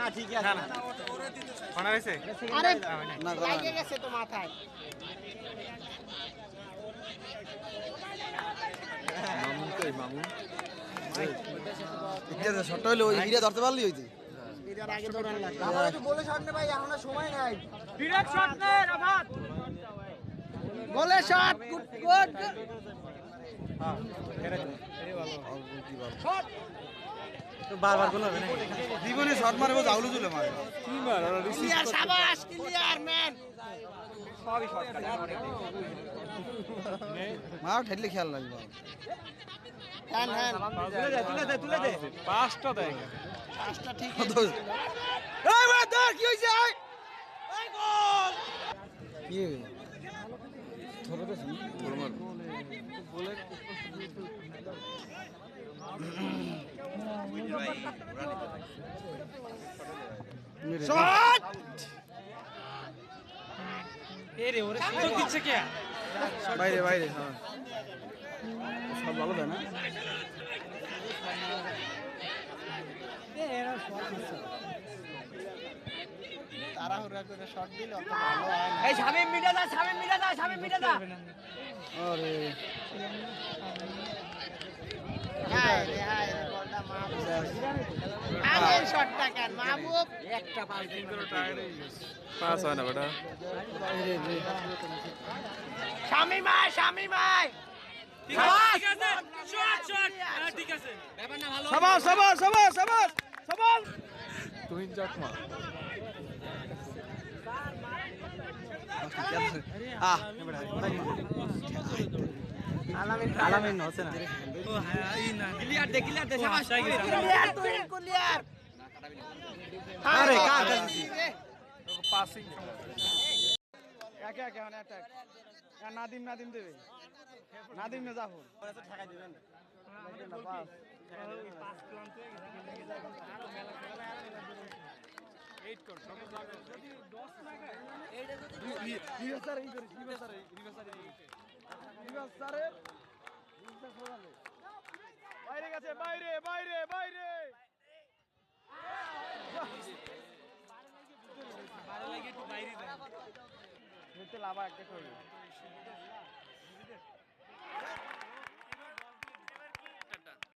না ঠিক আছে না কোনা হইছে আরে লাগে গেছে তো মাথায় মামুন কই মামুন এটা শট হইলো ওই হিরা ধরতে পারলি হইছে এটার আগে দৌড়ান লাগবে আমার একটু বলে শট নে ভাই এখন আর সময় নাই ডিরেক্ট শট নে রাফাত বলে শট গুড গুড হ্যাঁ এরে ভালো শট তো বারবার গোল হবে না জীবনে শট মারবো জাউলু জুলে মারে কি মার আর রিসিভ ক্লিয়ার শাবাশ ক্লিয়ার ম্যান সবই শট কাটে মার ঠেললে খেয়াল লাগবে হ্যাঁ হ্যাঁ তুলে দে পাঁচটা দেয় পাঁচটা ঠিক এই বড় ধর কি হইছে এই গোল কি ধরে তো গোল মার গোলে শট এরে ওরে সুযোগ দিচ্ছে কে বাইরে বাইরে হ্যাঁ সব ভালো দেয় না তাড়াহুড়া করে শট দিলে অত ভালো হয় না এই শামিম মিটা দা শামিম মিটা দা আরে হায় রে বলটা মাহবুব আগের শটটা কেন মাহবুব একটা পাস দিন করে টায়ার্ড হয়ে গেছে পাস হয় না বেটা শামিম আয় ঠিক আছে শট ঠিক আছে ব্যাপার না ভালো সাবাস সাবাস সাবাস সাবাস সাবাস তুই যাক মা আহ আলামিন হচ্ছে না ও হ্যাঁ এই না ক্লিয়ার দে শাবাশ ক্লিয়ার তুই ক্লিয়ার আরে কাজ আছে পাসিং একে একে মানে অ্যাটাক নাদিম দেবে নাদিম না জাফর ঠেকাই দিবেন বাইরে গেছে বাইরে বাইরে বাইরে বাইরে লাগে একটু বাইরে যায় লাভা একটা করবে